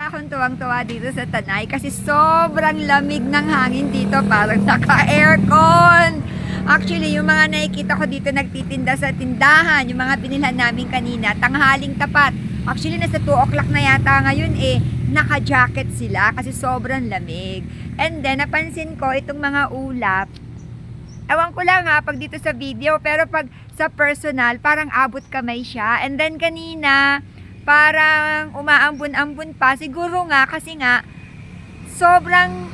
Akong tuwang-tuwa dito sa Tanay kasi sobrang lamig ng hangin dito, parang naka-aircon. Actually, yung mga nakikita ko dito nagtitinda sa tindahan, yung mga binilhan namin kanina, tanghaling tapat. Actually, nasa 2 o'clock na yata ngayon naka-jacket sila kasi sobrang lamig. And then, napansin ko itong mga ulap. Ewan ko lang pag dito sa video, pero pag sa personal, parang abot kamay siya. And then kanina, parang umaambun-ambun pa. Siguro nga, kasi nga, sobrang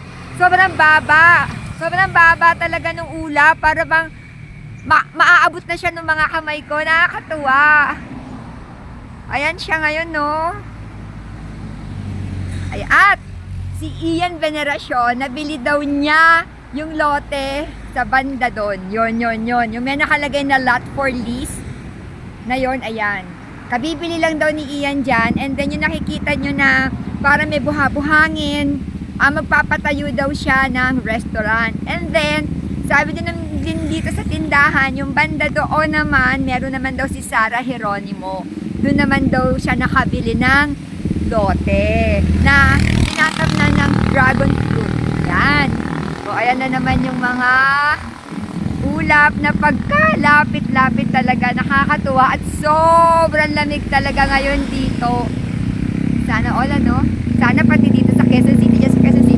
baba. Sobrang baba talaga ng ulap. Para bang maaabot na siya ng mga kamay ko. Nakakatuwa. Ayan siya ngayon, no? Ay, at si Ian Veneracion, nabili daw niya yung lote sa banda doon. Yon. Yung may nakalagay na lot for lease na yon, ayan. Kabibili lang daw ni Ian dyan. And then yung nakikita nyo na para may buhangin, magpapatayo daw siya ng restaurant. And then, sabi din dito sa tindahan, yung banda doon naman, meron naman daw si Sarah Geronimo. Doon naman daw siya nakabili ng lote na tinatamnan ng dragon fruit. Yan. So, ayan na naman yung mga ulap na pagkalapit-lapit talaga, nakakatuwa at sobrang lamig talaga ngayon dito. Sana all sana pati dito sa Quezon City, just Quezon